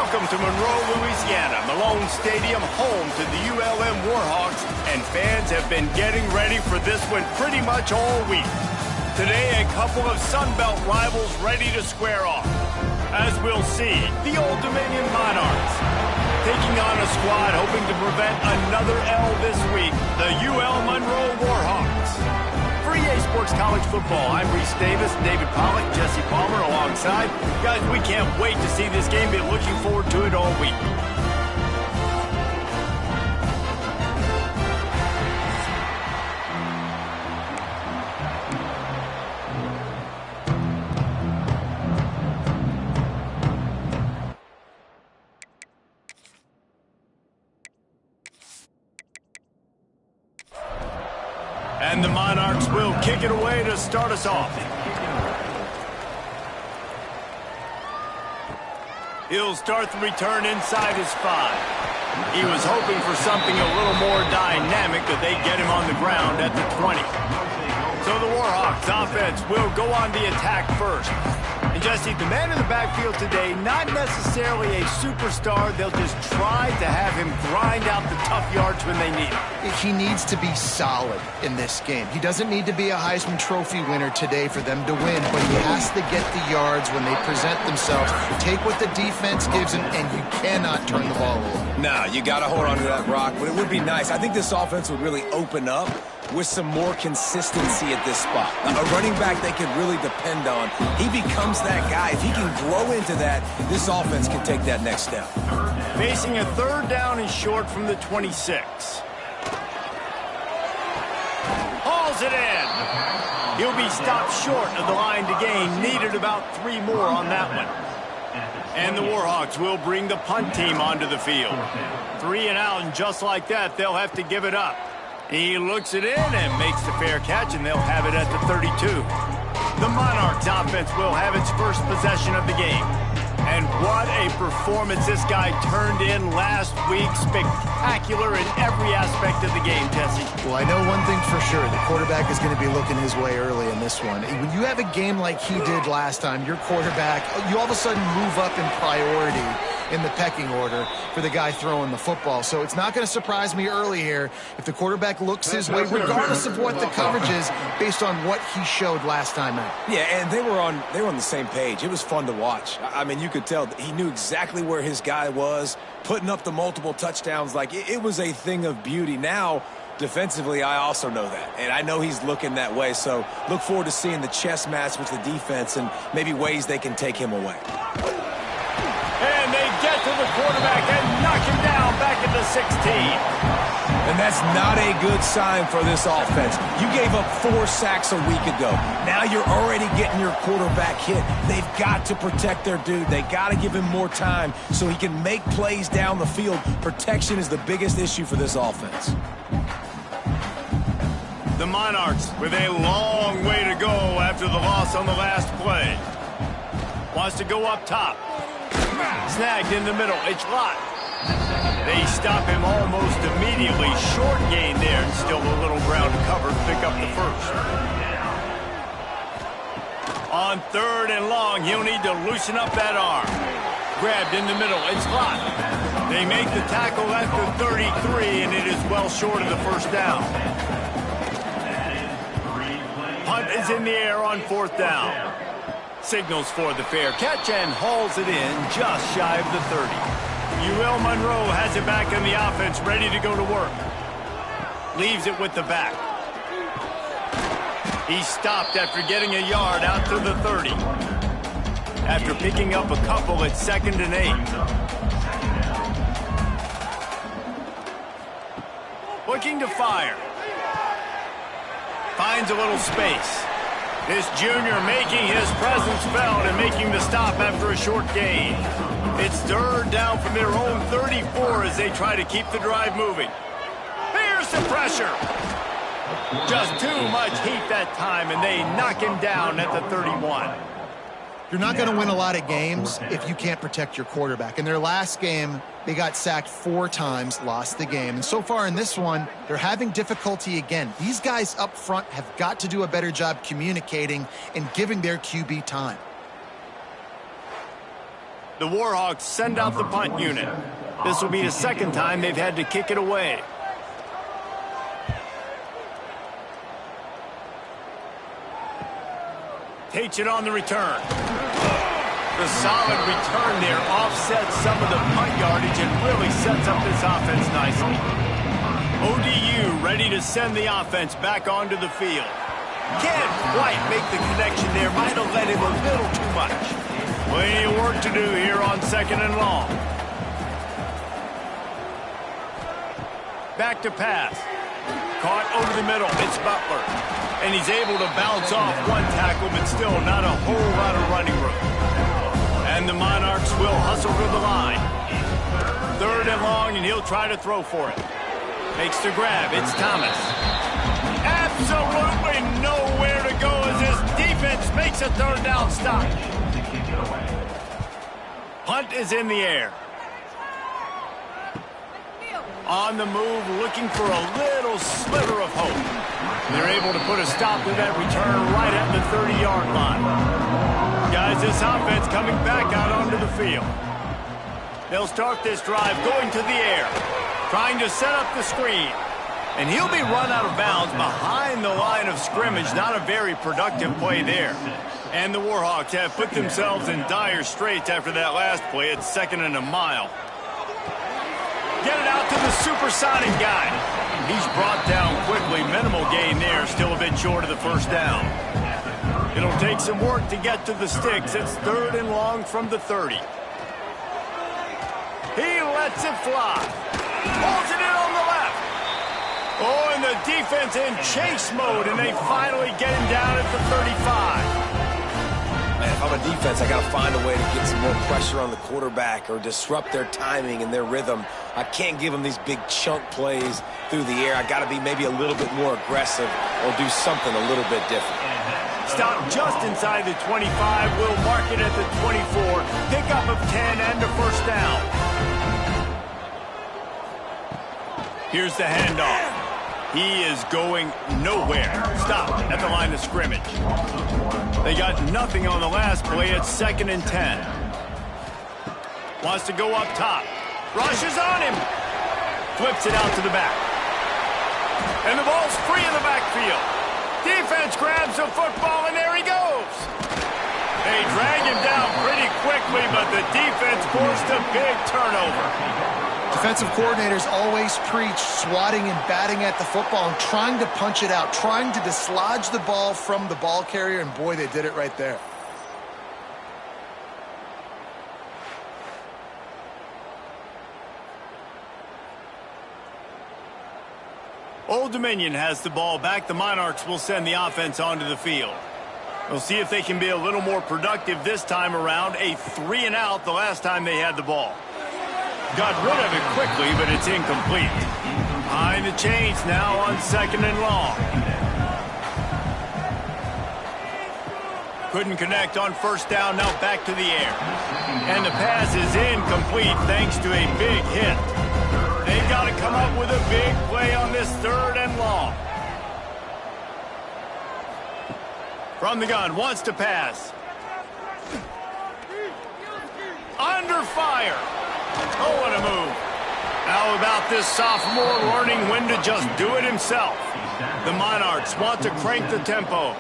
Welcome to Monroe, Louisiana, Malone Stadium, home to the ULM Warhawks, and fans have been getting ready for this one pretty much all week. Today, a couple of Sun Belt rivals ready to square off. As we'll see, the Old Dominion Monarchs taking on a squad hoping to prevent another L this week, the UL Monroe Warhawks. For EA Sports College Football, I'm Reese Davis, David Pollack, Jesse Palmer alongside. Guys, we can't wait to see this game. Been looking forward to it all week. And the Monarchs will kick it away to start us off. He'll start the return inside his 5. He was hoping for something a little more dynamic, but they get him on the ground at the 20. So the Warhawks offense will go on the attack first. And Jesse, the man in the backfield today, not necessarily a superstar. They'll just try to have him grind out the tough yards when they need it. He needs to be solid in this game. He doesn't need to be a Heisman Trophy winner today for them to win, but he has to get the yards when they present themselves. Take what the defense gives him, and you cannot turn the ball over. Nah, you got to hold on to that rock, but it would be nice. I think this offense would really open up with some more consistency at this spot. A running back they can really depend on. He becomes that guy. If he can grow into that, this offense can take that next step. Facing a third down and short from the 26. Hauls it in. He'll be stopped short of the line to gain. Needed about 3 more on that one. And the Warhawks will bring the punt team onto the field. 3 and out, and just like that, they'll have to give it up. He looks it in and makes the fair catch, and they'll have it at the 32. The Monarchs offense will have its first possession of the game. And what a performance this guy turned in last week. Spectacular in every aspect of the game, Jesse. Well, I know one thing for sure. The quarterback is going to be looking his way early in this one. When you have a game like he did last time, your quarterback, you all of a sudden move up in priority in the pecking order for the guy throwing the football. So it's not going to surprise me early here if the quarterback looks his way, regardless of what the coverage is, based on what he showed last time out. Yeah, and they were on the same page. It was fun to watch. I mean, you could tell that he knew exactly where his guy was, putting up the multiple touchdowns. Like, it was a thing of beauty. Now, defensively, I also know that, and I know he's looking that way. So look forward to seeing the chess match with the defense and maybe ways they can take him away. And they get to the quarterback and knock him down back at the 16. And that's not a good sign for this offense. You gave up 4 sacks a week ago. Now you're already getting your quarterback hit. They've got to protect their dude. They got to give him more time so he can make plays down the field. Protection is the biggest issue for this offense. The Monarchs with a long way to go after the loss on the last play. Wants to go up top. Snagged in the middle. It's locked. They stop him almost immediately. Short gain there, and still a little ground to cover to pick up the first. On 3rd and long, he'll need to loosen up that arm. Grabbed in the middle. It's locked. They make the tackle at the 33, and it is well short of the first down. Punt is in the air on 4th down. Signals for the fair catch and hauls it in just shy of the 30. UL Monroe has it back in the offense, ready to go to work. Leaves it with the back. He stopped after getting a yard out to the 30. After picking up a couple at 2nd and 8. Looking to fire. Finds a little space. This junior making his presence felt and making the stop after a short gain. It's 3rd down from their own 34 as they try to keep the drive moving. Here's the pressure. Just too much heat that time, and they knock him down at the 31. You're not going to win a lot of games if you can't protect your quarterback. In their last game, they got sacked 4 times, lost the game. And so far in this one, they're having difficulty again. These guys up front have got to do a better job communicating and giving their QB time. The Warhawks send out the punt unit. This will be the second time they've had to kick it away. Takes it on the return. The solid return there offsets some of the punt yardage and really sets up this offense nicely. ODU ready to send the offense back onto the field. Can't quite make the connection there. Might have let him a little too much. Plenty of work to do here on 2nd and long. Back to pass. Caught over the middle. It's Butler. And he's able to bounce off one tackle, but still not a whole lot of running room. And the Monarchs will hustle to the line. 3rd and long, and he'll try to throw for it. Makes the grab. It's Thomas. Absolutely nowhere to go as this defense makes a 3rd down stop. Punt is in the air. On the move, looking for a little sliver of hope. They're able to put a stop to that return right at the 30-yard line. Guys, this offense coming back out onto the field. They'll start this drive going to the air, trying to set up the screen. And he'll be run out of bounds behind the line of scrimmage. Not a very productive play there. And the Warhawks have put themselves in dire straits after that last play. It's 2nd and a mile. Get it out to the supersonic guy. He's brought down quickly. Minimal gain there. Still a bit short of the 1st down. It'll take some work to get to the sticks. It's 3rd and long from the 30. He lets it fly. Pulls it in on the left. Oh, and the defense in chase mode, and they finally get him down at the 35. Man, if I'm a defense, I got to find a way to get some more pressure on the quarterback or disrupt their timing and their rhythm. I can't give them these big chunk plays through the air. I got to be maybe a little bit more aggressive or do something a little bit different. Stop just inside the 25. We'll mark it at the 24. Pickup of 10 and a 1st down. Here's the handoff. He is going nowhere. Stop at the line of scrimmage. They got nothing on the last play. It's 2nd and 10. Wants to go up top. Rushes on him. Flips it out to the back. And the ball's free in the backfield. Defense grabs the football, and there he goes. They drag him down pretty quickly, but the defense forced a big turnover. Defensive coordinators always preach swatting and batting at the football and trying to punch it out, trying to dislodge the ball from the ball carrier, and boy, they did it right there. Old Dominion has the ball back. The Monarchs will send the offense onto the field. We'll see if they can be a little more productive this time around. A 3-and-out the last time they had the ball. Got rid of it quickly, but it's incomplete. Behind the chains now on 2nd and long. Couldn't connect on 1st down, now back to the air. And the pass is incomplete thanks to a big hit. They've got to come up with a big play on this 3rd and long. From the gun, wants to pass. Under fire. Oh, what a move. How about this sophomore learning when to just do it himself? The Monarchs want to crank the tempo.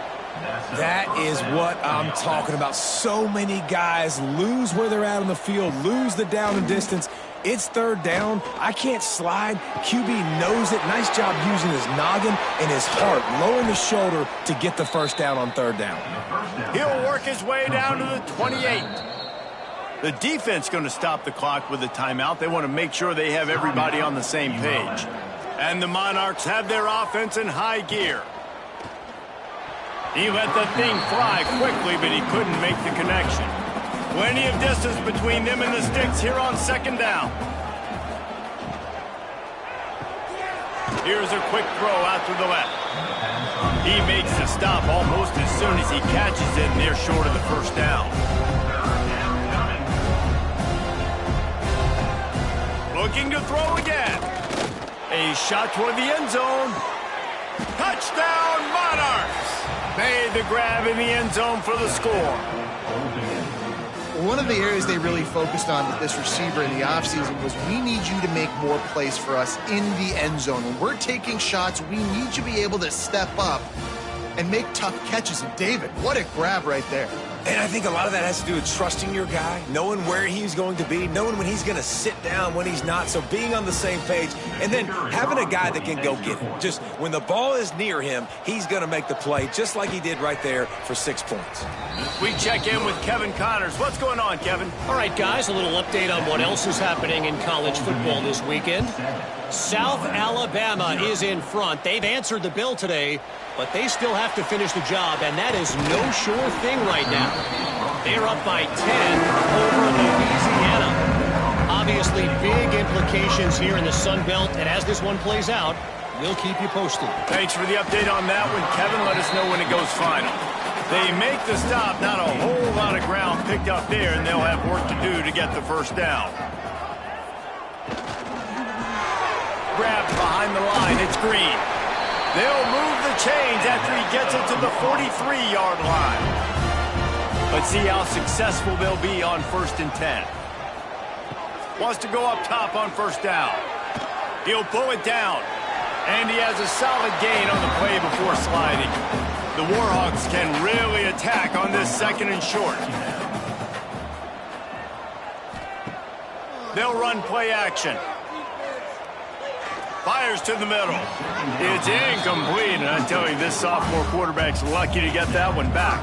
That is what I'm talking about. So many guys lose where they're at on the field, lose the down and distance. It's 3rd down. I can't slide. QB knows it. Nice job using his noggin and his heart, lowering the shoulder to get the 1st down on 3rd down. He'll work his way down to the 28. The defense going to stop the clock with a timeout. They want to make sure they have everybody on the same page. And the Monarchs have their offense in high gear. He let the thing fly quickly, but he couldn't make the connection. Plenty of distance between them and the sticks here on 2nd down. Here's a quick throw out to the left. He makes the stop almost as soon as he catches it, and they're short of the 1st down. Looking to throw again. A shot toward the end zone. Touchdown, Monarchs! Made the grab in the end zone for the score. One of the areas they really focused on with this receiver in the offseason was we need you to make more plays for us in the end zone. When we're taking shots, we need you to be able to step up and make tough catches. And David, what a grab right there. And I think a lot of that has to do with trusting your guy, knowing where he's going to be, knowing when he's going to sit down, when he's not. So being on the same page, and then having a guy that can go get it. Just when the ball is near him, he's going to make the play, just like he did right there for 6 points. We check in with Kevin Connors. What's going on, Kevin? All right, guys, a little update on what else is happening in college football this weekend. South Alabama is in front. They've answered the bell today, but they still have to finish the job, and that is no sure thing right now. They're up by 10 over Louisiana. Obviously, big implications here in the Sun Belt, and as this one plays out, we'll keep you posted. Thanks for the update on that one, Kevin. Let us know when it goes final. They make the stop, not a whole lot of ground picked up there, and they'll have work to do to get the first down. Grabbed behind the line, it's Green. They'll move the chains after he gets it to the 43-yard line. Let's see how successful they'll be on 1st and 10. Wants to go up top on first down. He'll pull it down. And he has a solid gain on the play before sliding. The Warhawks can really attack on this 2nd and short. They'll run play action. Fires to the middle. It's incomplete, and I tell you, this sophomore quarterback's lucky to get that one back.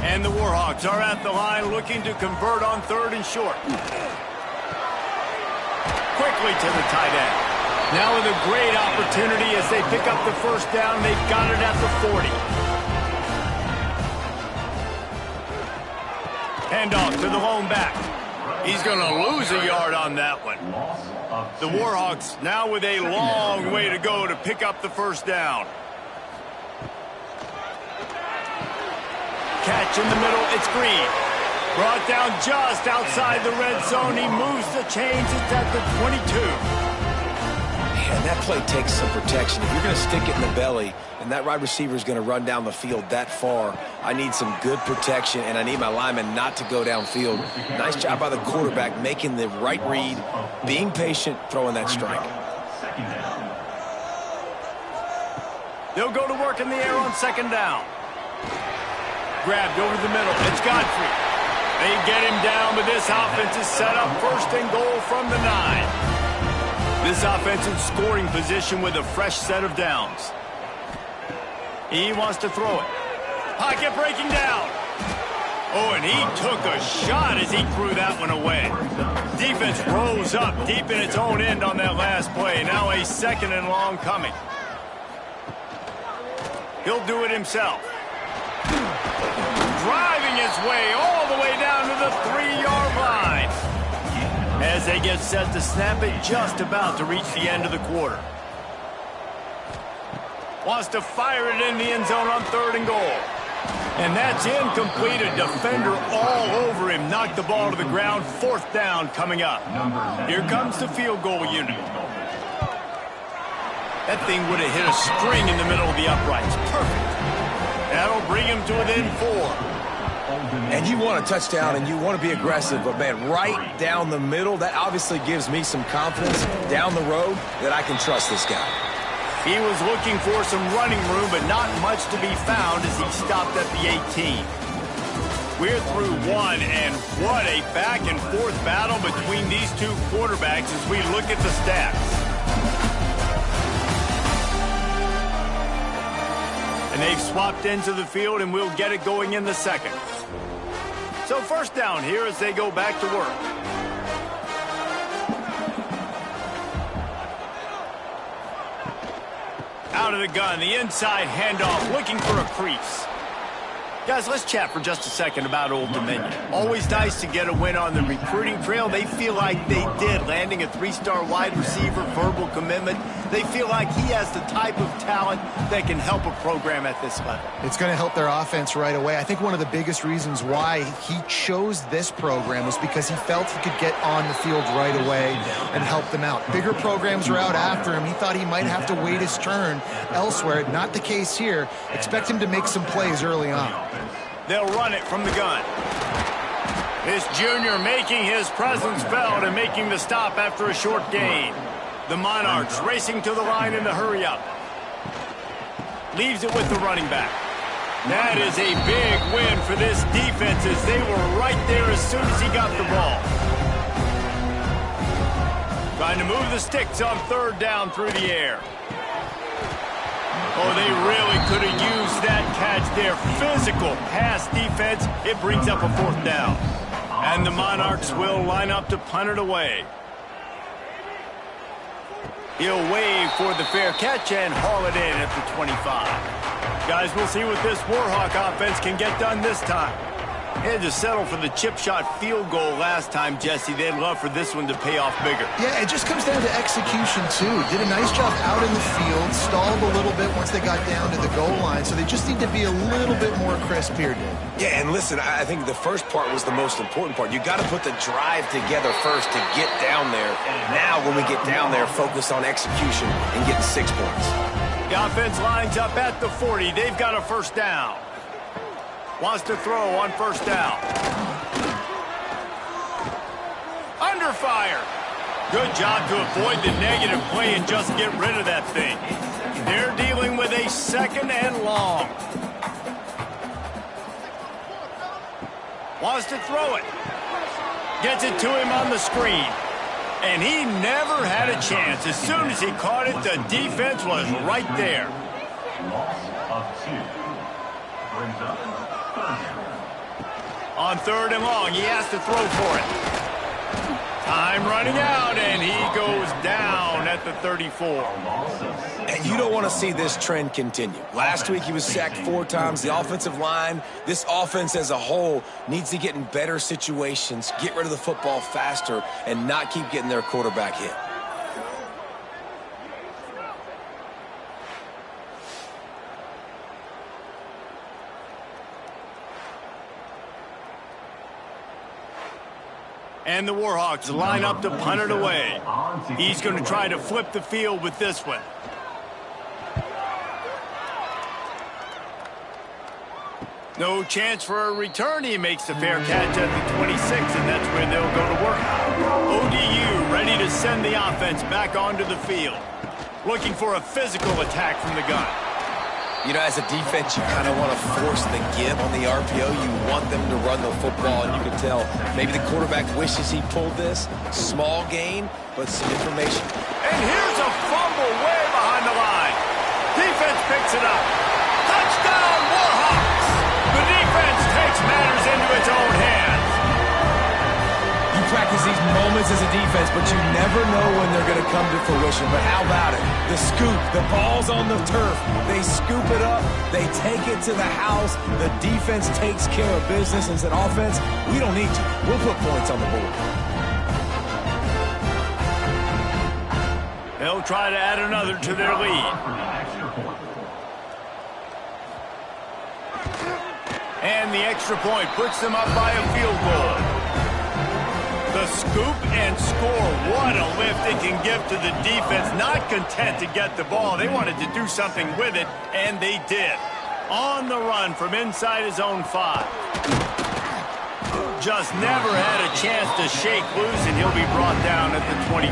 And the Warhawks are at the line looking to convert on 3rd and short. Quickly to the tight end. Now with a great opportunity as they pick up the first down. They've got it at the 40. Handoff to the lone back. He's going to lose a yard on that one. The Warhawks now with a long way to go to pick up the first down. Catch in the middle, it's Green. Brought down just outside the red zone. He moves the chains, it's at the 22. Man, that play takes some protection. If you're going to stick it in the belly and that wide receiver is going to run down the field that far, I need some good protection, and I need my lineman not to go downfield. Nice job by the quarterback making the right read, being patient, throwing that strike. They'll go to work in the air on 2nd down. Grabbed over the middle. It's Godfrey. They get him down, but this offense is set up 1st and goal from the 9. This offensive scoring position with a fresh set of downs. He wants to throw it. Pocket breaking down. Oh, and he took a shot as he threw that one away. Defense rose up deep in its own end on that last play. Now a 2nd and long coming. He'll do it himself. Driving his way all the way down to the 3-yard line. As they get set to snap it, just about to reach the end of the quarter. Wants to fire it in the end zone on 3rd and goal. And that's incomplete. A defender all over him. Knocked the ball to the ground. 4th down coming up. Here comes the field goal unit. That thing would have hit a string in the middle of the uprights. Perfect. That'll bring him to within 4. And you want a touchdown and you want to be aggressive, but man, right down the middle, that obviously gives me some confidence down the road that I can trust this guy. He was looking for some running room, but not much to be found as he stopped at the 18. We're through one, and what a back-and-forth battle between these two quarterbacks as we look at the stats. And they've swapped into the field, and we'll get it going in the 2nd. So 1st down here as they go back to work. Out of the gun, the inside handoff, looking for a crease. Guys, let's chat for just a second about Old Dominion. Always nice to get a win on the recruiting trail. They feel like they did, landing a 3-star wide receiver, verbal commitment. They feel like he has the type of talent that can help a program at this level. It's going to help their offense right away. I think one of the biggest reasons why he chose this program was because he felt he could get on the field right away and help them out. Bigger programs were out after him. He thought he might have to wait his turn elsewhere. Not the case here. Expect him to make some plays early on. They'll run it from the gun. This junior making his presence felt and making the stop after a short gain. The Monarchs racing to the line in the hurry-up. Leaves it with the running back. That is a big win for this defense as they were right there as soon as he got the ball. Trying to move the sticks on third down through the air. Oh, they really could have used that catch there. Physical pass defense. It brings up a fourth down. And the Monarchs will line up to punt it away. He'll wave for the fair catch and haul it in at the 25. Guys, we'll see what this Warhawk offense can get done this time. They had to settle for the chip shot field goal last time, Jesse. They'd love for this one to pay off bigger. Yeah, it just comes down to execution, too. Did a nice job out in the field, stalled a little bit once they got down to the goal line, so they just need to be a little bit more crisp here, Dave. Yeah, and listen, I think the first part was the most important part. You got to put the drive together first to get down there. Now, when we get down there, focus on execution and getting 6 points. The offense lines up at the 40. They've got a first down. Wants to throw on first down. Under fire. Good job to avoid the negative play and just get rid of that thing. They're dealing with a second and long. Wants to throw it. Gets it to him on the screen. And he never had a chance. As soon as he caught it, the defense was right there. Loss of 2. Brings up on third and long, he has to throw for it. Time running out, and he goes down at the 34. And you don't want to see this trend continue. Last week, he was sacked 4 times. The offensive line, this offense as a whole, needs to get in better situations, get rid of the football faster, and not keep getting their quarterback hit. And the Warhawks line up to punt it away. He's going to try to flip the field with this one. No chance for a return. He makes the fair catch at the 26, and that's where they'll go to work. ODU ready to send the offense back onto the field. Looking for a physical attack from the gun. You know, as a defense, you kind of want to force the give on the RPO. You want them to run the football, and you can tell maybe the quarterback wishes he pulled this. Small gain, but some information. And here's a fumble way behind the line. Defense picks it up. Touchdown, Warhawks! The defense takes matters into its own hands. You practice these moments as a defense, but you never know when they're going to come to fruition. But how about it? The scoop, the ball's on the turf. They scoop it up. They take it to the house. The defense takes care of business and said, offense, we don't need you. We'll put points on the board. They'll try to add another to their lead. And the extra point puts them up by a field goal. The scoop and score. What a lift it can give to the defense. Not content to get the ball. They wanted to do something with it, and they did. On the run from inside his own 5. Just never had a chance to shake loose, and he'll be brought down at the 24.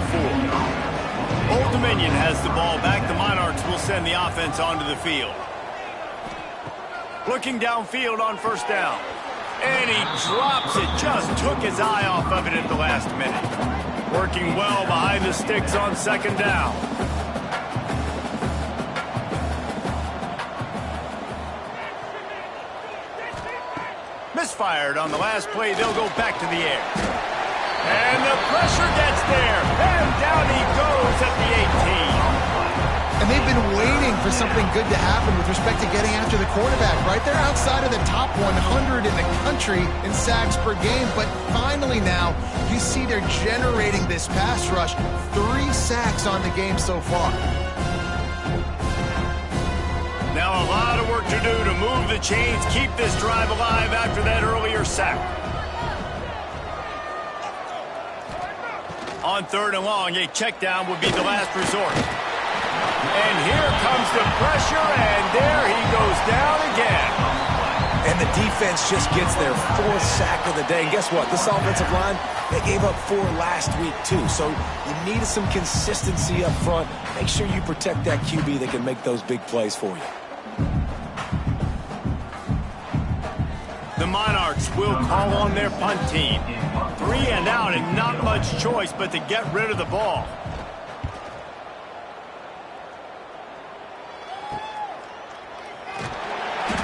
Old Dominion has the ball back. The Monarchs will send the offense onto the field. Looking downfield on first down. And he drops it. Just took his eye off of it at the last minute. Working well behind the sticks on second down. Misfired on the last play. They'll go back to the air. And the pressure gets there. And down he goes at the 18. And they've been waiting for something good to happen with respect to getting after the quarterback, right? They're outside of the top 100 in the country in sacks per game, but finally now you see they're generating this pass rush. 3 sacks on the game so far. Now a lot of work to do to move the chains, keep this drive alive after that earlier sack. On third and long, a check down would be the last resort. And here comes the pressure, and there he goes down again. And the defense just gets their 4th sack of the day. And guess what? This offensive line, they gave up 4 last week too. So you need some consistency up front. Make sure you protect that QB that can make those big plays for you. The Monarchs will call on their punt team. 3 and out and not much choice but to get rid of the ball.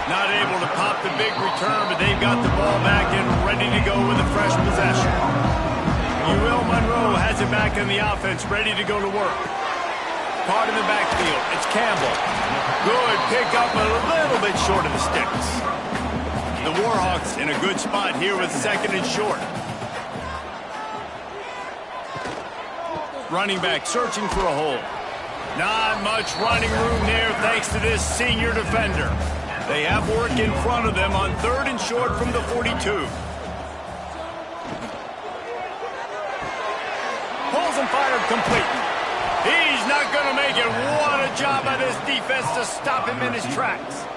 Not able to pop the big return, but they've got the ball back and ready to go with a fresh possession. Monroe has it back in the offense, ready to go to work. Caught in the backfield. It's Campbell. Good pick up, a little bit short of the sticks. The Warhawks in a good spot here with 2nd and short. Running back searching for a hole. Not much running room there thanks to this senior defender. They have work in front of them on 3rd and short from the 42. Pulls and fired complete. He's not going to make it. What a job by this defense to stop him in his tracks.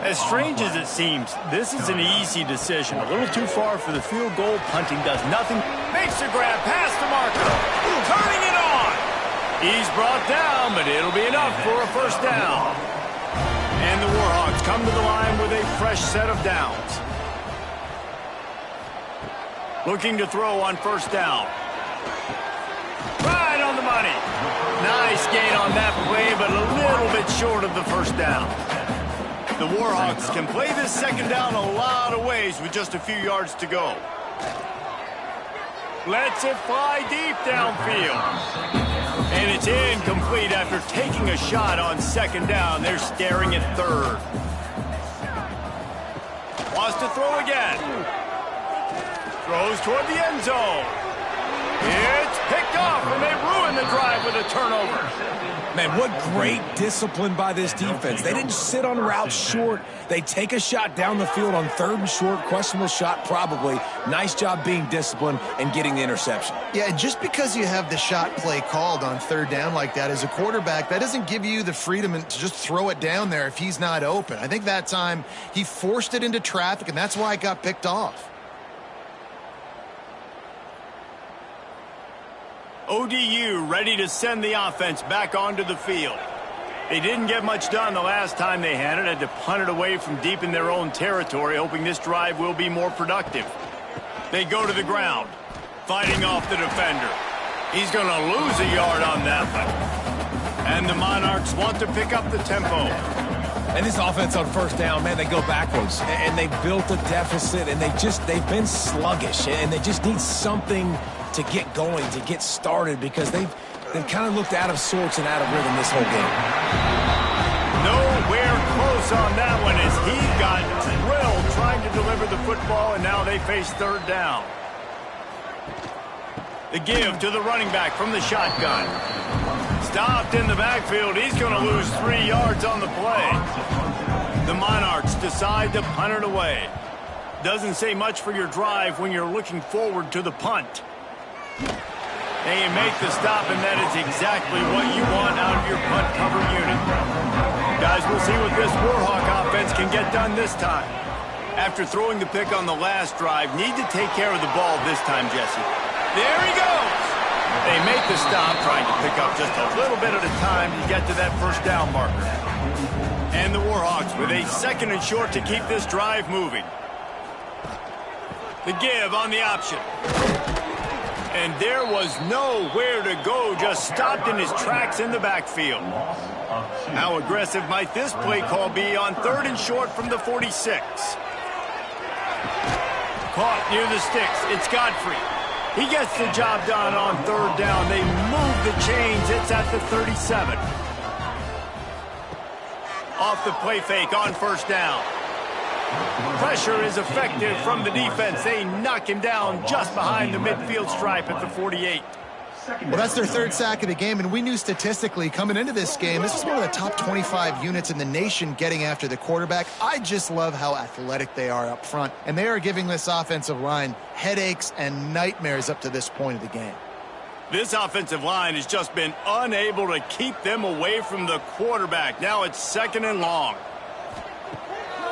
As strange as it seems, this is an easy decision. A little too far for the field goal. Punting does nothing. Makes the grab past the marker. Turning it on. He's brought down, but it'll be enough for a first down. And the Warhawks come to the line with a fresh set of downs. Looking to throw on first down. Right on the money. Nice gain on that play, but a little bit short of the first down. The Warhawks can play this second down a lot of ways with just a few yards to go. Lets it fly deep downfield. And it's incomplete after taking a shot on second down. They're staring at 3rd. Wants to throw again. Throws toward the end zone. It's picked off, and they ruin the drive with a turnover. Man, what great discipline by this defense. They didn't sit on routes short. They take a shot down the field on 3rd and short. Questionable shot, probably. Nice job being disciplined and getting the interception. Yeah, just because you have the shot play called on 3rd down like that as a quarterback, that doesn't give you the freedom to just throw it down there if he's not open. I think that time he forced it into traffic, and that's why it got picked off. ODU ready to send the offense back onto the field. They didn't get much done the last time they had it. Had to punt it away from deep in their own territory, hoping this drive will be more productive. They go to the ground, fighting off the defender. He's going to lose a yard on that one. And the Monarchs want to pick up the tempo. And this offense on first down, man, they go backwards. And they built a deficit, and they've been sluggish. And they just need something to get going, to get started, because they've kind of looked out of sorts and out of rhythm this whole game. Nowhere close on that one as he got drilled trying to deliver the football, and now they face 3rd down. The give to the running back from the shotgun. Stopped in the backfield. He's going to lose 3 yards on the play. The Monarchs decide to punt it away. Doesn't say much for your drive when you're looking forward to the punt. They make the stop, and that is exactly what you want out of your punt cover unit. Guys, we'll see what this Warhawk offense can get done this time. After throwing the pick on the last drive, need to take care of the ball this time, Jesse. There he goes! They make the stop, trying to pick up just a little bit at a time to get to that first down marker. And the Warhawks with a 2nd and short to keep this drive moving. The give on the option. And there was nowhere to go, just stopped in his tracks in the backfield. How aggressive might this play call be on 3rd and short from the 46? Caught near the sticks. It's Godfrey. He gets the job done on 3rd down. They move the chains. It's at the 37. Off the play fake on first down. Pressure is effective from the defense. They knock him down just behind the midfield stripe at the 48. Well, that's their 3rd sack of the game, and we knew statistically coming into this game, this was one of the top 25 units in the nation getting after the quarterback. I just love how athletic they are up front, and they are giving this offensive line headaches and nightmares up to this point of the game. This offensive line has just been unable to keep them away from the quarterback. Now it's 2nd and long.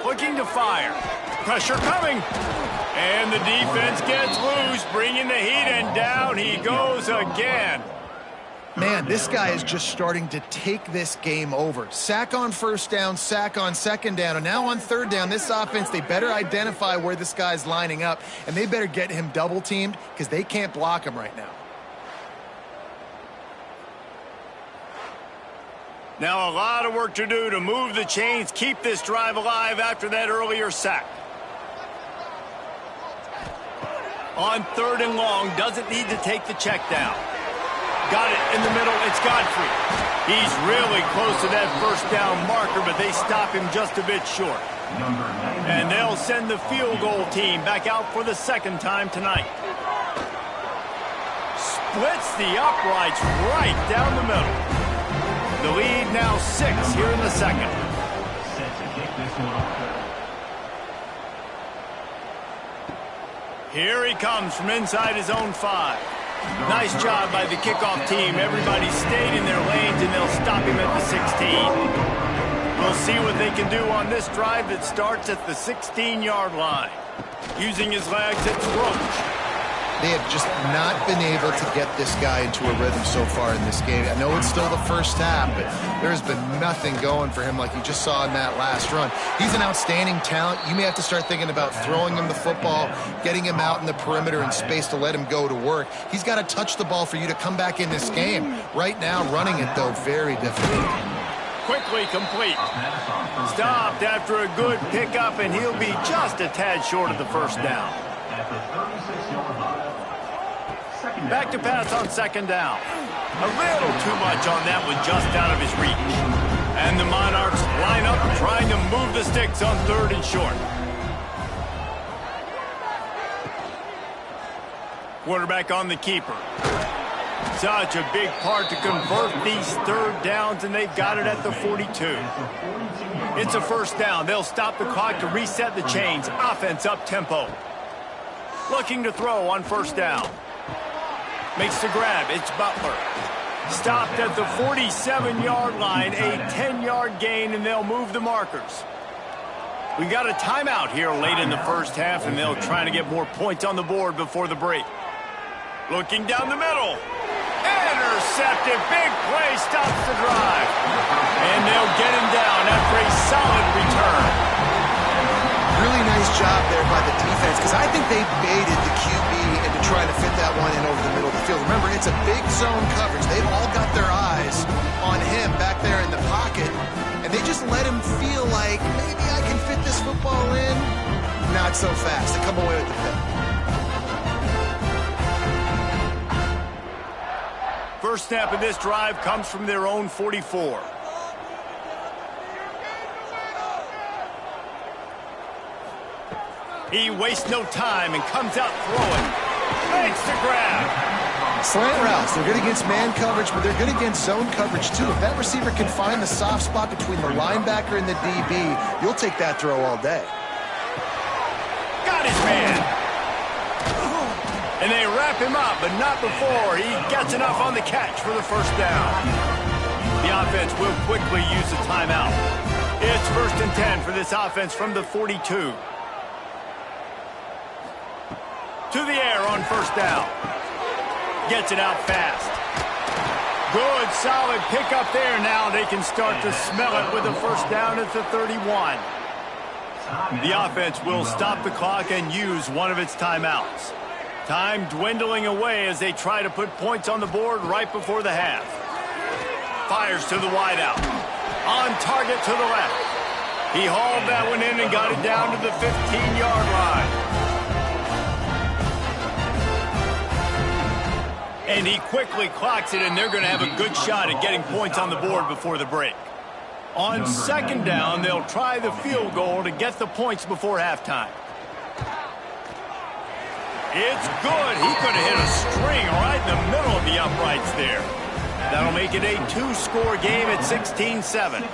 looking to fire. Pressure coming. And the defense gets loose, bringing the heat, and down he goes again. Man, this guy is just starting to take this game over. Sack on first down, sack on second down, and now on third down, this offense, they better identify where this guy's lining up, and they better get him double-teamed because they can't block him right now. Now a lot of work to do to move the chains, keep this drive alive after that earlier sack. On third and long, doesn't need to take the check down. Got it in the middle, it's Godfrey. He's really close to that first down marker, but they stop him just a bit short. And they'll send the field goal team back out for the second time tonight. Splits the uprights right down the middle. The lead now 6 here in the second. Set to kick this one off. Here he comes from inside his own 5. Nice job by the kickoff team. Everybody stayed in their lanes, and they'll stop him at the 16. We'll see what they can do on this drive that starts at the 16-yard line. Using his legs, it's Roach. They have just not been able to get this guy into a rhythm so far in this game. I know it's still the first half, but there's been nothing going for him like you just saw in that last run. He's an outstanding talent. You may have to start thinking about throwing him the football, getting him out in the perimeter in space to let him go to work. He's got to touch the ball for you to come back in this game. Right now, running it, though, very difficult. Quickly complete. Stopped after a good pickup, and he'll be just a tad short of the first down. At the 36-yard line. Back to pass on second down. A little too much on that one, just out of his reach. And the Monarchs line up trying to move the sticks on third and short. Quarterback on the keeper. Such a big part to convert these third downs, and they've got it at the 42. It's a first down. They'll stop the clock to reset the chains. Offense up tempo. Looking to throw on first down. Makes the grab. It's Butler. Stopped at the 47-yard line. A 10-yard gain, and they'll move the markers. We got a timeout here late in the first half, and they'll try to get more points on the board before the break. Looking down the middle. Intercepted. Big play stops the drive. And they'll get him down after a solid return. Really nice job there by the defense, because I think they baited the QB into trying to fit that one in over the middle of the field. Remember, it's a big zone coverage. They've all got their eyes on him back there in the pocket, and they just let him feel like, maybe I can fit this football in. Not so fast. They come away with the pick. First snap of this drive comes from their own 44. He wastes no time and comes out throwing. Makes the grab. Slant routes. They're good against man coverage, but they're good against zone coverage, too. If that receiver can find the soft spot between the linebacker and the DB, you'll take that throw all day. Got his man. And they wrap him up, but not before he gets enough on the catch for the first down. The offense will quickly use a timeout. It's 1st and 10 for this offense from the 42. To the air on first down. Gets it out fast. Good, solid pickup there. Now they can start to smell it with a first down at the 31. The offense will stop the clock and use one of its timeouts. Time dwindling away as they try to put points on the board right before the half. Fires to the wideout. On target to the left. He hauled that one in and got it down to the 15-yard line. And he quickly clocks it, and they're going to have a good shot at getting points on the board before the break. On second down, they'll try the field goal to get the points before halftime. It's good. He could have hit a string right in the middle of the uprights there. That'll make it a 2-score game at 16-7.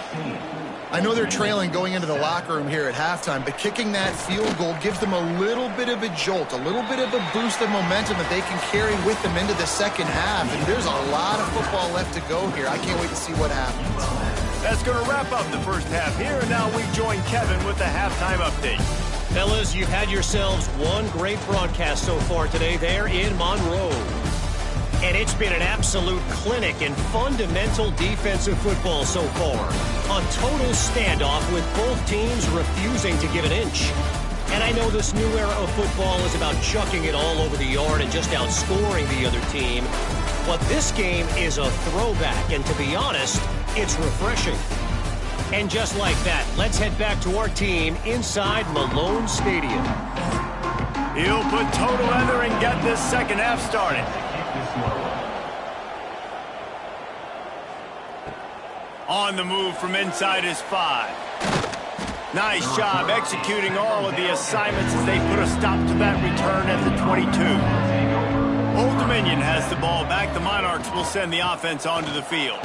I know they're trailing going into the locker room here at halftime, but kicking that field goal gives them a little bit of a jolt, a little bit of a boost of momentum that they can carry with them into the second half. And there's a lot of football left to go here. I can't wait to see what happens. That's going to wrap up the first half here, and now we join Kevin with the halftime update. Fellas, you've had yourselves one great broadcast so far today there in Monroe. And it's been an absolute clinic in fundamental defensive football so far. A total standoff with both teams refusing to give an inch. And I know this new era of football is about chucking it all over the yard and just outscoring the other team. But this game is a throwback, and to be honest, it's refreshing. And just like that, let's head back to our team inside Malone Stadium. He'll put total leather and get this second half started. On the move from inside his 5. Nice job executing all of the assignments as they put a stop to that return at the 22. Old Dominion has the ball back. The Monarchs will send the offense onto the field.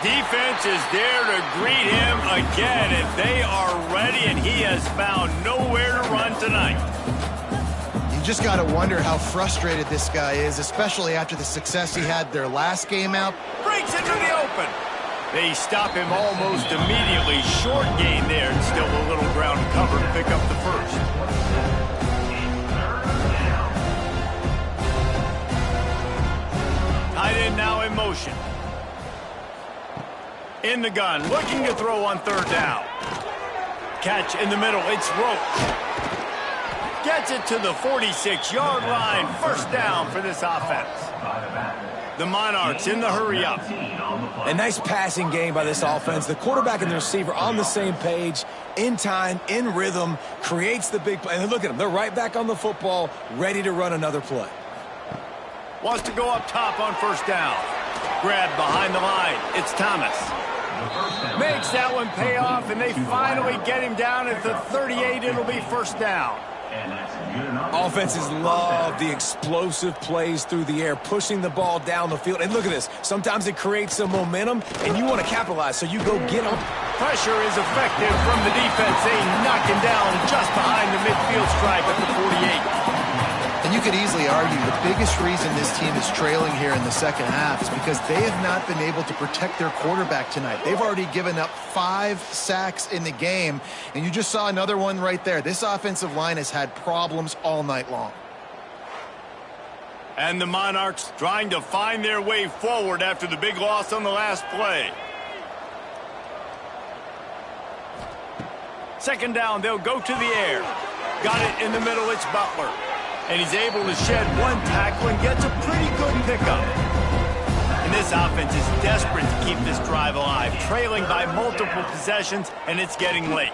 Defense is there to greet him again, and they are ready, and he has found nowhere to run tonight. You just got to wonder how frustrated this guy is, especially after the success he had their last game out. Breaks into the open. They stop him almost immediately. Short gain there, and still a little ground cover to pick up the first. Tight end now in motion. In the gun, looking to throw on third down. Catch in the middle, it's Roach. Gets it to the 46-yard line. First down for this offense. The Monarchs in the hurry-up. A nice passing game by this offense. The quarterback and the receiver on the same page, in time, in rhythm, creates the big play. And look at them. They're right back on the football, ready to run another play. Wants to go up top on first down. Grab behind the line. It's Thomas. Makes that one pay off, and they finally get him down at the 38. It'll be first down. Offenses love the explosive plays through the air, pushing the ball down the field. And look at this. Sometimes it creates some momentum, and you want to capitalize, so you go get them. Pressure is effective from the defense. They knock him down just behind the midfield stripe at the 48. And you could easily argue the biggest reason this team is trailing here in the second half is because they have not been able to protect their quarterback tonight. They've already given up 5 sacks in the game, and you just saw another one right there. This offensive line has had problems all night long. And the Monarchs trying to find their way forward after the big loss on the last play. Second down, they'll go to the air. Got it in the middle, it's Butler. And he's able to shed one tackle and gets a pretty good pickup. And this offense is desperate to keep this drive alive, trailing by multiple possessions, and it's getting late.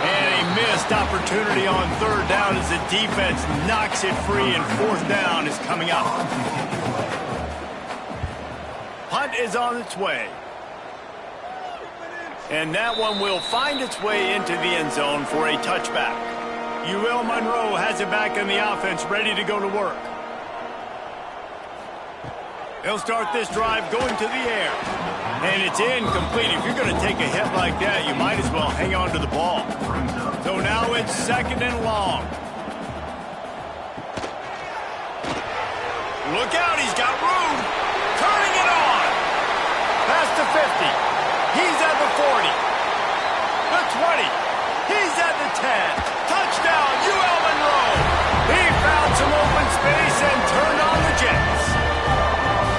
And a missed opportunity on third down as the defense knocks it free, and fourth down is coming up. Punt is on its way. And that one will find its way into the end zone for a touchback. Monroe has it back on the offense, ready to go to work. They'll start this drive going to the air. And it's incomplete. If you're going to take a hit like that, you might as well hang on to the ball. So now it's second and long. Look out, he's got room. Turning it on. Past the 50. He's at the 40. The 20. He's at the 10. Touchdown, Monroe. He found some open space and turned on the Jets.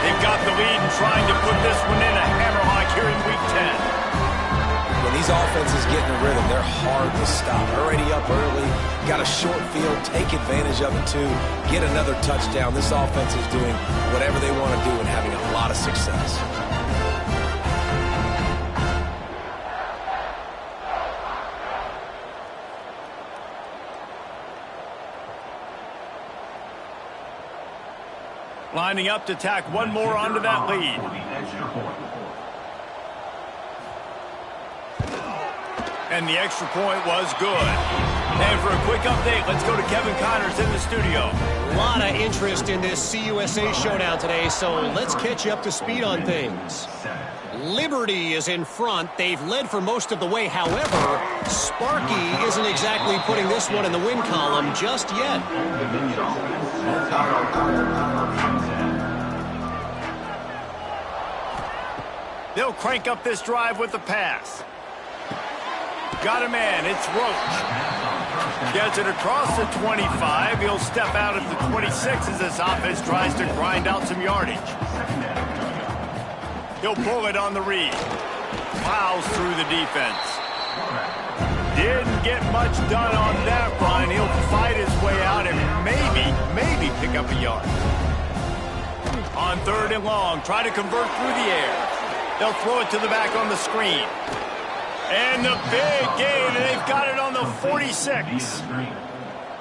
They've got the lead and trying to put this one in a hammerlock here in Week 10. When these offenses get in a rhythm, they're hard to stop. Already up early, got a short field, take advantage of it too, get another touchdown. This offense is doing whatever they want to do and having a lot of success. Lining up to tack one more onto that lead. And the extra point was good. And for a quick update, let's go to Kevin Connors in the studio. A lot of interest in this CUSA showdown today, so let's catch you up to speed on things. Liberty is in front. They've led for most of the way. However, Sparky isn't exactly putting this one in the win column just yet. They'll crank up this drive with the pass. Got a man. It's Roach. Gets it across the 25. He'll step out at the 26 as this offense tries to grind out some yardage. He'll pull it on the read. Plows through the defense. Didn't get much done on that run. He'll fight his way out and maybe pick up a yard. On 3rd and long, try to convert through the air. They'll throw it to the back on the screen. And the big gain, and they've got it on the 46.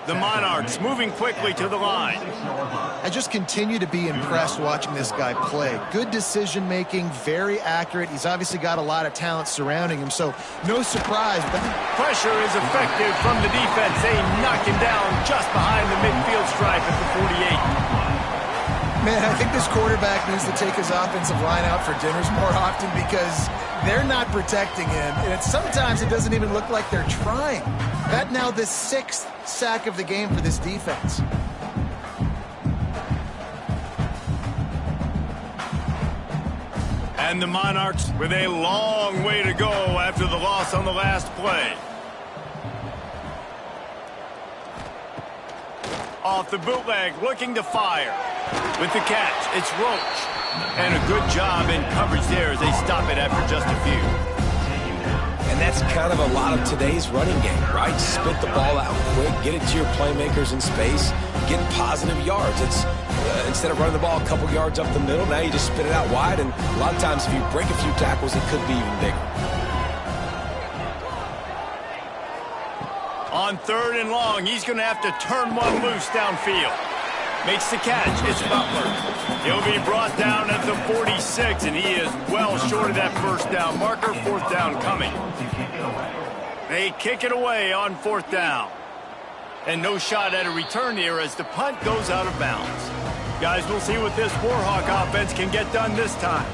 The Monarchs moving quickly to the line. I just continue to be impressed watching this guy play. Good decision-making, very accurate. He's obviously got a lot of talent surrounding him, so no surprise. Pressure is effective from the defense. They knock him down just behind the midfield stripe at the 48. Man, I think this quarterback needs to take his offensive line out for dinners more often because they're not protecting him. And sometimes it doesn't even look like they're trying. That now the 6th sack of the game for this defense. And the Monarchs with a long way to go after the loss on the last play. Off the bootleg, looking to fire. With the catch, it's Roach. And a good job in coverage there as they stop it after just a few. And that's kind of a lot of today's running game, right? Spit the ball out quick, get it to your playmakers in space, get positive yards. It's instead of running the ball a couple yards up the middle, now you just spit it out wide, and a lot of times if you break a few tackles, it could be even bigger. On 3rd and long, he's going to have to turn one loose downfield. Makes the catch. It's Butler. He'll be brought down at the 46, and he is well short of that first down marker. 4th down coming. They kick it away on 4th down. And no shot at a return here as the punt goes out of bounds. Guys, we'll see what this Warhawk offense can get done this time.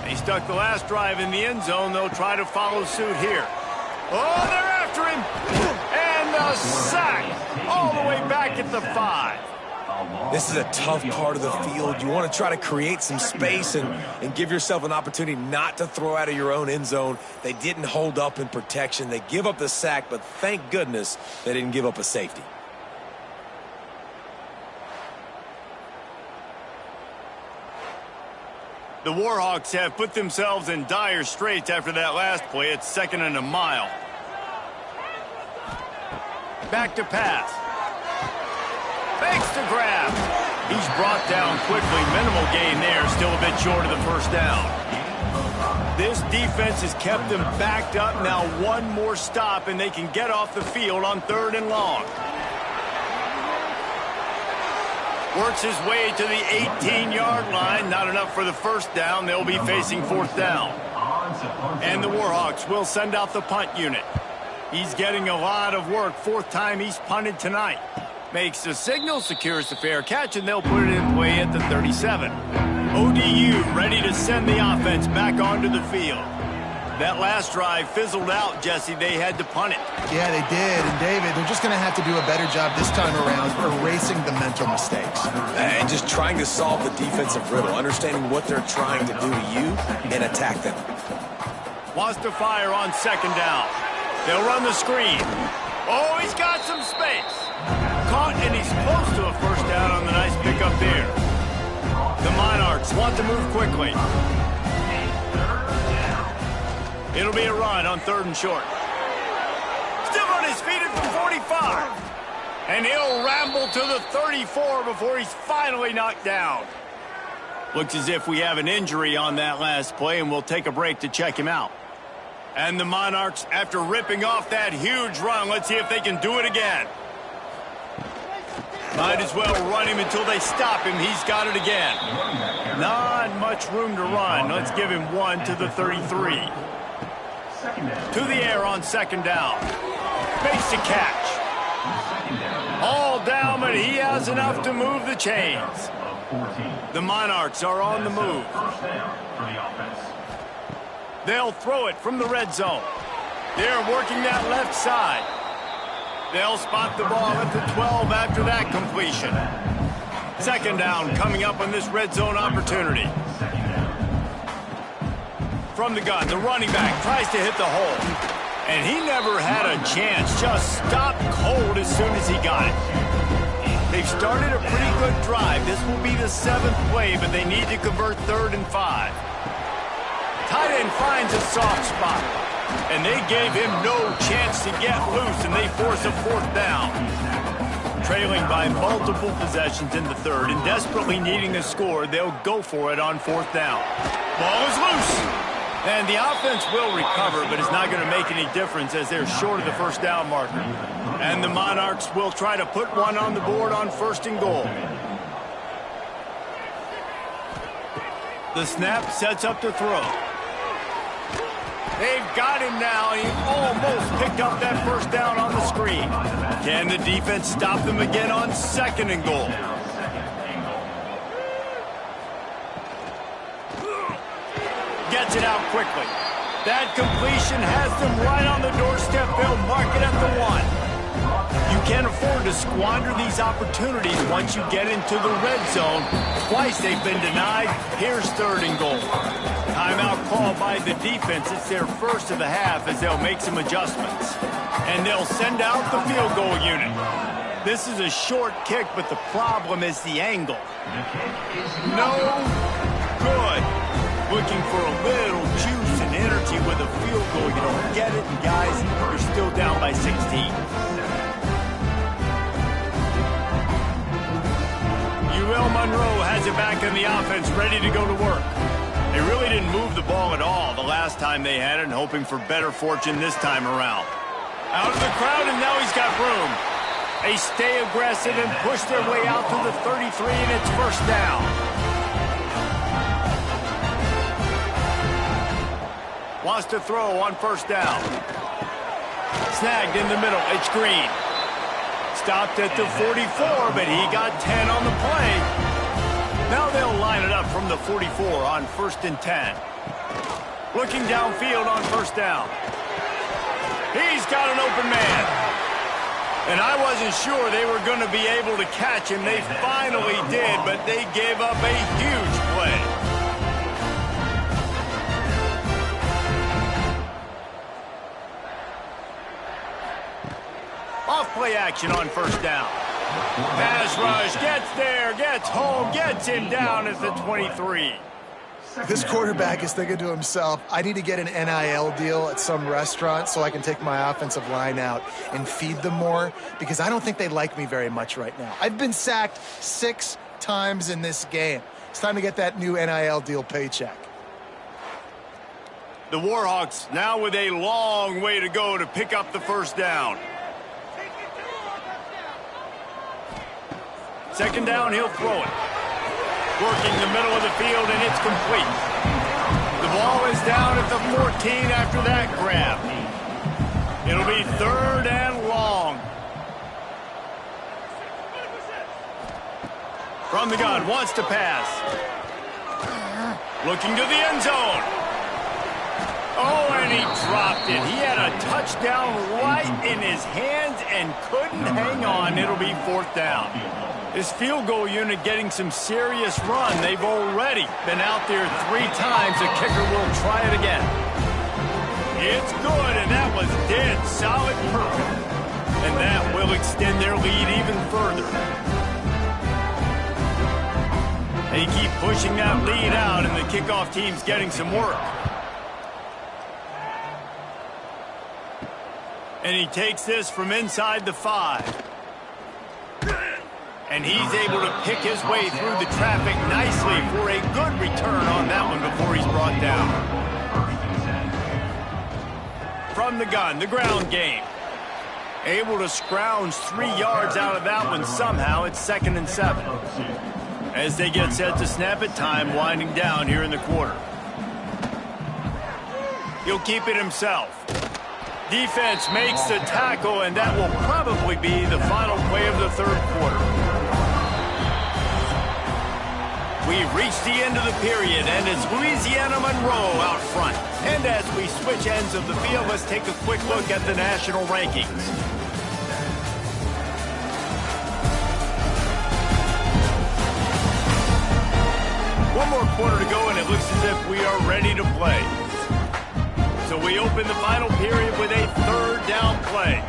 They stuck the last drive in the end zone. They'll try to follow suit here. Oh, they're after him. And the sack all the way back at the 5. This is a tough part of the field. You want to try to create some space and give yourself an opportunity not to throw out of your own end zone. They didn't hold up in protection. They give up the sack, but thank goodness they didn't give up a safety. The Warhawks have put themselves in dire straits after that last play. It's 2nd and a mile. Back to pass. Fakes to grab. He's brought down quickly. Minimal gain there. Still a bit short of the first down. This defense has kept them backed up. Now one more stop, and they can get off the field on 3rd and long. Works his way to the 18-yard line. Not enough for the first down. They'll be facing 4th down. And the Warhawks will send out the punt unit. He's getting a lot of work. 4th time he's punted tonight. Makes the signal, secures the fair catch, and they'll put it in play at the 37. ODU ready to send the offense back onto the field. That last drive fizzled out, Jesse. They had to punt it. Yeah, they did. And, David, they're just going to have to do a better job this time around erasing the mental mistakes. And just trying to solve the defensive riddle, understanding what they're trying to do to you and attack them. Wants to fire on 2nd down. They'll run the screen. Oh, he's got some space. Caught, and he's close to a first down on the nice pickup there. The Monarchs want to move quickly. It'll be a run on 3rd and short. Still on his feet at the 45. And he'll ramble to the 34 before he's finally knocked down. Looks as if we have an injury on that last play, and we'll take a break to check him out. And the Monarchs, after ripping off that huge run, let's see if they can do it again. Might as well run him until they stop him. He's got it again. Not much room to run. Let's give him one to the 33. To the air on 2nd down. Makes the catch. All down, but he has enough to move the chains. The Monarchs are on the move. They'll throw it from the red zone. They're working that left side. They'll spot the ball at the 12 after that completion. 2nd down coming up on this red zone opportunity. From the gun, the running back tries to hit the hole. And he never had a chance. Just stopped cold as soon as he got it. They've started a pretty good drive. This will be the 7th play, but they need to convert 3rd and 5. Tight end finds a soft spot. And they gave him no chance to get loose, and they force a 4th down. Trailing by multiple possessions in the 3rd and desperately needing a score, they'll go for it on 4th down. Ball is loose. And the offense will recover, but it's not going to make any difference as they're short of the 1st down marker. And the Monarchs will try to put one on the board on 1st and goal. The snap sets up the throw. They've got him now. He almost picked up that 1st down on the screen. Can the defense stop them again on 2nd and goal? Gets it out quickly. That completion has them right on the doorstep. They'll mark it at the 1. You can't afford to squander these opportunities once you get into the red zone. Twice they've been denied. Here's 3rd and goal. Timeout called by the defense. It's their first of the half as they'll make some adjustments. And they'll send out the field goal unit. This is a short kick, but the problem is the angle. No good. Looking for a little juice and energy with a field goal. You don't get it, and guys, you're still down by 16. Monroe has it back in the offense, ready to go to work. They really didn't move the ball at all the last time they had it, and hoping for better fortune this time around. Out of the crowd, and now he's got room. They stay aggressive and push their way out to the 33, and it's 1st down. Wants to throw on 1st down. Snagged in the middle. It's Green. Stopped at the 44, but he got 10 on the play. Now they'll line it up from the 44 on 1st and 10. Looking downfield on 1st down. He's got an open man. And I wasn't sure they were going to be able to catch him. They finally did, but they gave up a huge play. Off-play action on 1st down. Pass rush, gets there, gets home, gets him down at the 23. This quarterback is thinking to himself, I need to get an NIL deal at some restaurant so I can take my offensive line out and feed them more, because I don't think they like me very much right now. I've been sacked 6 times in this game. It's time to get that new NIL deal paycheck. The Warhawks now with a long way to go to pick up the 1st down. 2nd down, he'll throw it. Working the middle of the field, and it's complete. The ball is down at the 14 after that grab. It'll be 3rd and long. From the gun, wants to pass. Looking to the end zone. Oh, and he dropped it. He had a touchdown right in his hands and couldn't hang on. It'll be 4th down. This field goal unit getting some serious run. They've already been out there 3 times. The kicker will try it again. It's good, and that was dead solid perfect. And that will extend their lead even further. They keep pushing that lead out, and the kickoff team's getting some work. And he takes this from inside the 5. And he's able to pick his way through the traffic nicely for a good return on that one before he's brought down. From the gun, the ground game. Able to scrounge 3 yards out of that one somehow. It's 2nd and 7. As they get set to snap it, time winding down here in the quarter. He'll keep it himself. Defense makes the tackle, and that will probably be the final play of the 3rd quarter. We've reached the end of the period, and it's Louisiana Monroe out front. And as we switch ends of the field, let's take a quick look at the national rankings. One more quarter to go, and it looks as if we are ready to play. So we open the final period with a third down play.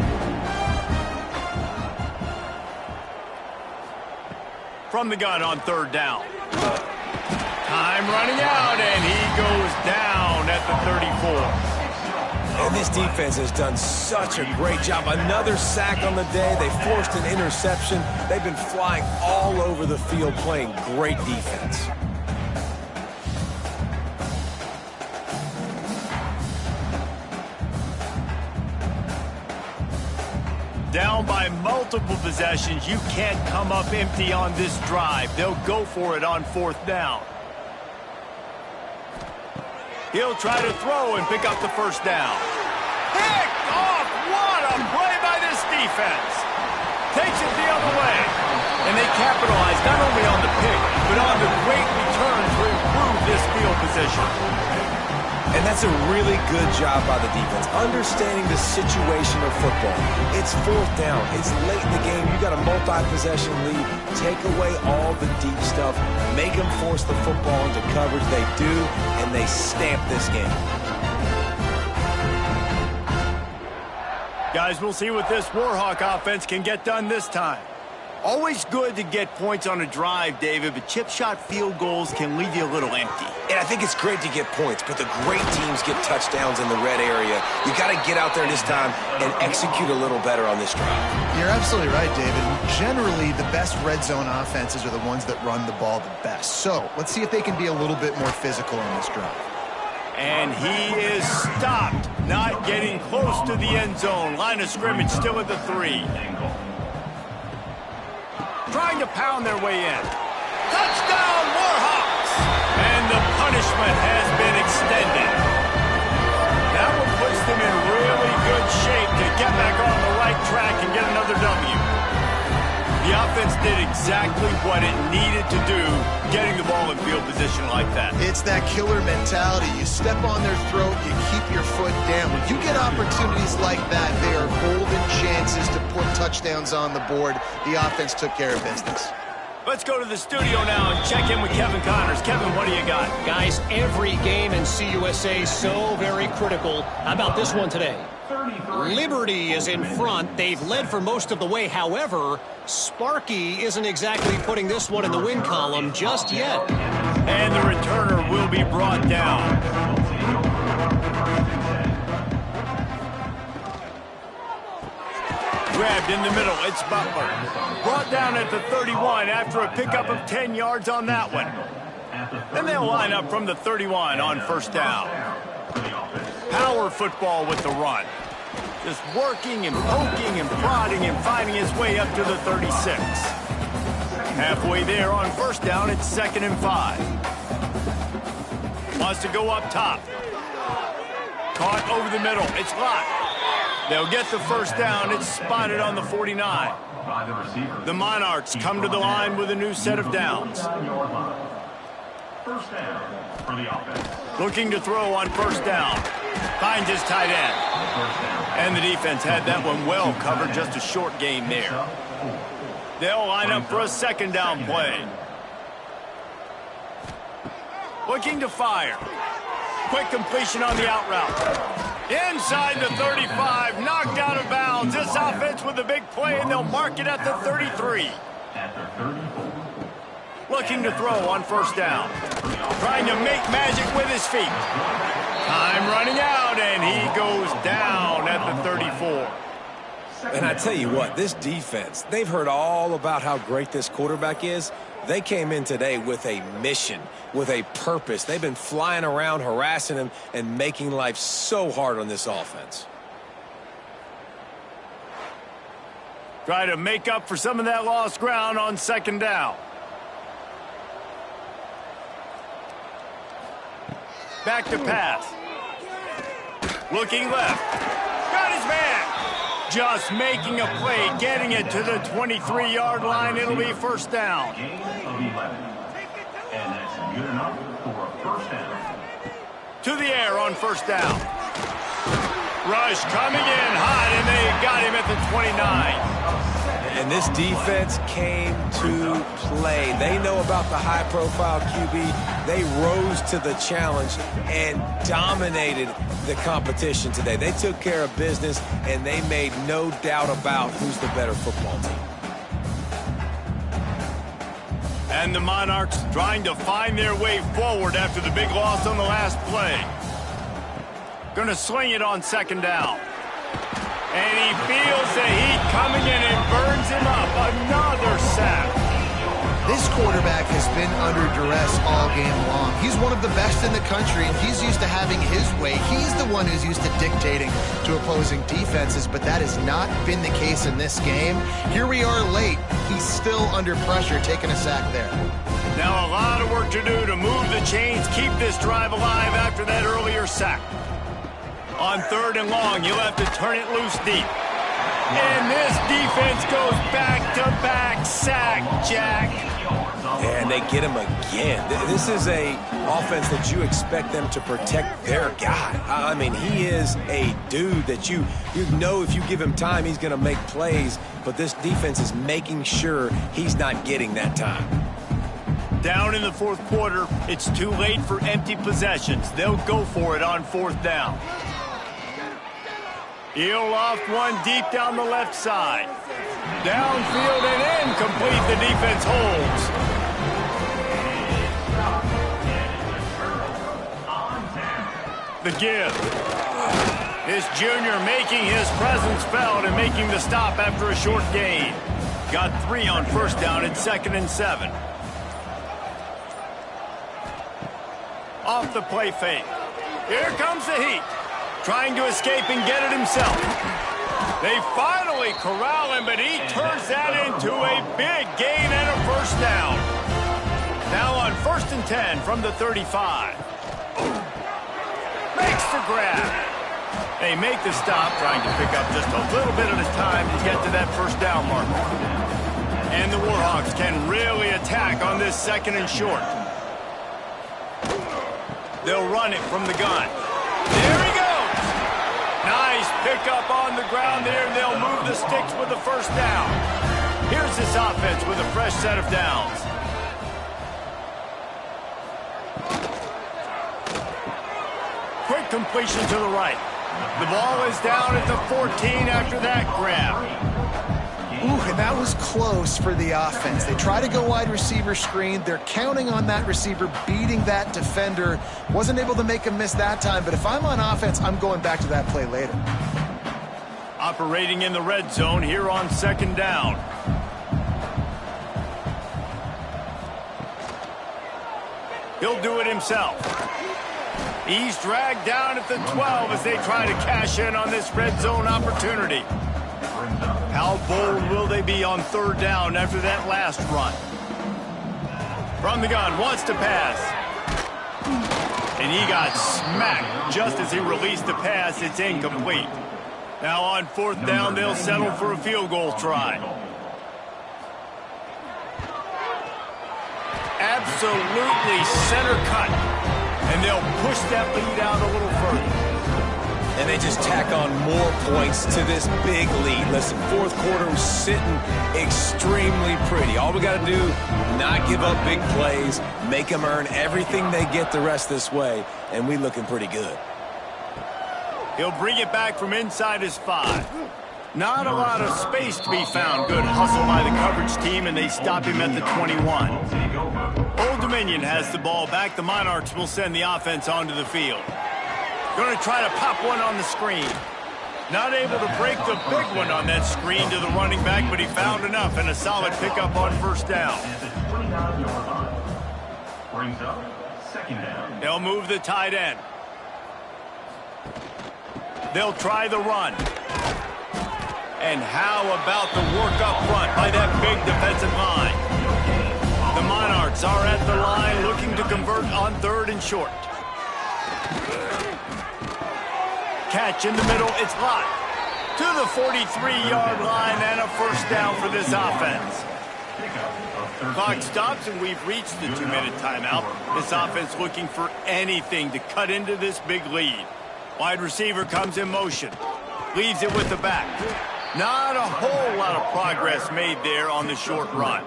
From the gun on third down. Time running out, and he goes down at the 34. And this defense has done such a great job. Another sack on the day. They forced an interception. They've been flying all over the field playing great defense. Down by multiple possessions, you can't come up empty on this drive. They'll go for it on fourth down. He'll try to throw and pick up the first down. Picked off! What a play by this defense! Takes it the other way. And they capitalize not only on the pick, but on the great return to improve this field position. And that's a really good job by the defense, understanding the situation of football. It's fourth down. It's late in the game. You got a multi-possession lead. Take away all the deep stuff. Make them force the football into coverage. They do, and they stamp this game. Guys, we'll see what this Warhawk offense can get done this time. Always good to get points on a drive, David, but chip shot field goals can leave you a little empty. And I think it's great to get points, but the great teams get touchdowns in the red area. You got to get out there this time and execute a little better on this drive. You're absolutely right, David. Generally, the best red zone offenses are the ones that run the ball the best. So let's see if they can be a little bit more physical on this drive. And he is stopped, not getting close to the end zone. Line of scrimmage still at the 3. Trying to pound their way in. Touchdown, Warhawks! And the punishment has been extended. That one puts them in really good shape to get back on the right track and get another W. The offense did exactly what it needed to do, getting the ball in field position like that. It's that killer mentality. You step on their throat, you keep your foot down. When you get opportunities like that, they are golden chances to put touchdowns on the board. The offense took care of business. Let's go to the studio now and check in with Kevin Connors. Kevin, what do you got? Guys, every game in CUSA is so very critical. How about this one today? Liberty is in front. They've led for most of the way. However, Sparky isn't exactly putting this one in the win column just yet. And the returner will be brought down. Grabbed in the middle. It's Butler. Brought down at the 31 after a pickup of 10 yards on that one. Then they'll line up from the 31 on first down. Power football with the run. Just working and poking and prodding and finding his way up to the 36. Halfway there on first down, it's 2nd and 5. Wants to go up top. Caught over the middle. It's locked. They'll get the first down. It's spotted on the 49. The Monarchs come to the line with a new set of downs. First down for the offense. Looking to throw on first down. Finds his tight end. And the defense had that one well covered. Just a short gain there. They'll line up for a 2nd down play. Looking to fire. Quick completion on the out route. Inside the 35. Knocked out of bounds. This offense with a big play, and they'll mark it at the 33. Looking to throw on first down. Trying to make magic with his feet. Time running out, and he goes down at the 34. And I tell you what, this defense, they've heard all about how great this quarterback is. They came in today with a mission, with a purpose. They've been flying around, harassing him, and making life so hard on this offense. Try to make up for some of that lost ground on 2nd down. Back to pass. Looking left. Got his man. Just making a play, getting it to the 23-yard line. It'll be first down. Gain of 11. And that's good enough for a first down. To the air on first down. Rush coming in hot, and they got him at the 29. And this defense came to play. They know about the high-profile QB. They rose to the challenge and dominated the competition today. They took care of business, and they made no doubt about who's the better football team. And the Monarchs trying to find their way forward after the big loss on the last play. Going to swing it on second down. And he feels the heat coming in and burns him up. Another sack. This quarterback has been under duress all game long. He's one of the best in the country, and he's used to having his way. He's the one who's used to dictating to opposing defenses, but that has not been the case in this game. Here we are late. He's still under pressure, taking a sack there. Now a lot of work to do to move the chains, keep this drive alive after that earlier sack. On third and long, you'll have to turn it loose deep. And this defense goes back-to-back sack, Jack. And they get him again. This is a offense that you expect them to protect their guy. I mean, he is a dude that you know if you give him time, he's going to make plays. But this defense is making sure he's not getting that time. Down in the fourth quarter, it's too late for empty possessions. They'll go for it on fourth down. He'll loft one deep down the left side. Downfield and incomplete. The defense holds. The give. This junior making his presence felt and making the stop after a short gain. Got 3 on first down and 2nd and 7. Off the play fake. Here comes the heat. Trying to escape and get it himself. They finally corral him, but he turns that into a big gain and a first down. Now on 1st and 10 from the 35. Makes the grab. They make the stop, trying to pick up just a little bit at a time to get to that first down mark. And the Warhawks can really attack on this 2nd and short. They'll run it from the gun. There he goes. Nice pickup on the ground there. They'll move the sticks with the first down. Here's this offense with a fresh set of downs. Quick completion to the right. The ball is down at the 14 after that grab. Ooh, and that was close for the offense. They try to go wide receiver screen. They're counting on that receiver beating that defender. Wasn't able to make him miss that time, but if I'm on offense, I'm going back to that play later. Operating in the red zone here on 2nd down. He'll do it himself. He's dragged down at the 12 as they try to cash in on this red zone opportunity. How bold will they be on 3rd down after that last run? From the gun, wants to pass. And he got smacked just as he released the pass. It's incomplete. Now on 4th down, they'll settle for a field goal try. Absolutely center cut. And they'll push that lead out a little further. And they just tack on more points to this big lead. Listen, 4th quarter was sitting extremely pretty. All we got to do, not give up big plays, make them earn everything they get the rest this way, and we looking pretty good. He'll bring it back from inside his 5. Not a lot of space to be found. Good hustle by the coverage team, and they stop him at the 21. Old Dominion has the ball back. The Monarchs will send the offense onto the field. Going to try to pop one on the screen. Not able to break the big one on that screen to the running back, but he found enough and a solid pickup on 1st down. Brings up 2nd down. They'll move the tight end. They'll try the run. And how about the work up front by that big defensive line? The Monarchs are at the line looking to convert on 3rd and short. Catch in the middle, it's locked. To the 43-yard line and a first down for this offense. Clock stops and we've reached the 2-minute timeout. This offense looking for anything to cut into this big lead. Wide receiver comes in motion. Leaves it with the back. Not a whole lot of progress made there on the short run.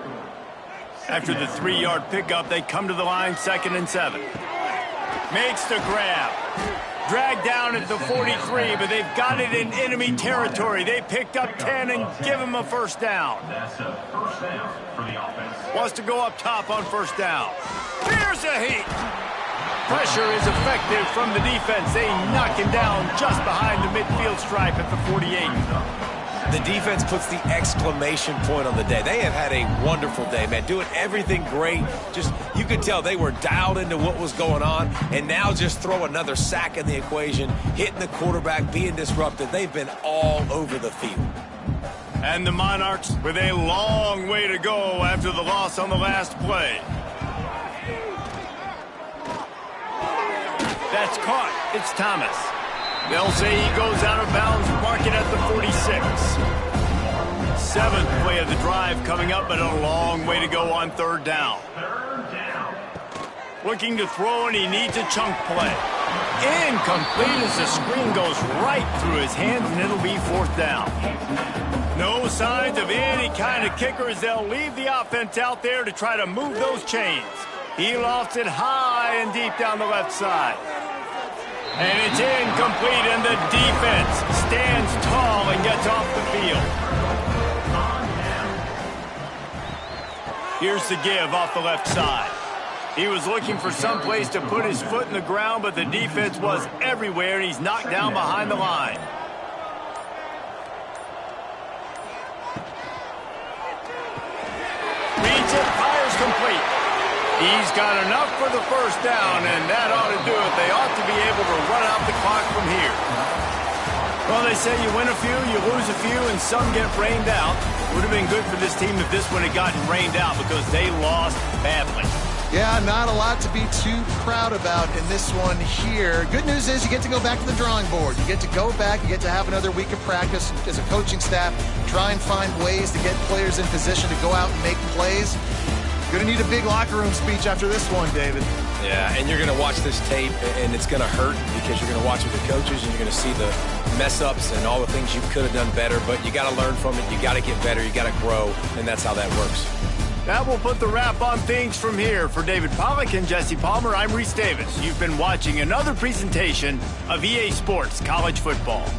After the 3-yard pickup, they come to the line 2nd and 7. Makes the grab. Dragged down at the 43, but they've got it in enemy territory. They picked up 10 and give him a first down. That's a first down for the offense. Wants to go up top on first down. Here's a heat. Pressure is effective from the defense. They knock him down just behind the midfield stripe at the 48. The defense puts the exclamation point on the day. They have had a wonderful day, man, doing everything great. Just, you could tell they were dialed into what was going on, and now just throw another sack in the equation, hitting the quarterback, being disruptive. They've been all over the field. And the Monarchs with a long way to go after the loss on the last play. That's caught. It's Thomas. They'll say he goes out of bounds, mark it at the 46. 7th play of the drive coming up, but a long way to go on 3rd down. Looking to throw, and he needs a chunk play. Incomplete as the screen goes right through his hands, and it'll be 4th down. No signs of any kind of kickers. They'll leave the offense out there to try to move those chains. He lofts it high and deep down the left side. And it's incomplete, and the defense stands tall and gets off the field. Here's the give off the left side. He was looking for some place to put his foot in the ground, but the defense was everywhere, and he's knocked down behind the line. Reads it, fires complete. He's got enough for the first down, and that ought to do it. They ought to be able to run out the clock from here. Well, they say you win a few, you lose a few, and some get rained out. Would have been good for this team if this one had gotten rained out because they lost badly. Yeah, not a lot to be too proud about in this one here. Good news is you get to go back to the drawing board. You get to go back, you get to have another week of practice as a coaching staff, try and find ways to get players in position to go out and make plays. Going to need a big locker room speech after this one, David. Yeah, and you're going to watch this tape, and it's going to hurt because you're going to watch with the coaches, and you're going to see the mess-ups and all the things you could have done better, but you got to learn from it. You got to get better. You got to grow, and that's how that works. That will put the wrap on things from here. For David Pollack and Jesse Palmer, I'm Reese Davis. You've been watching another presentation of EA Sports College Football.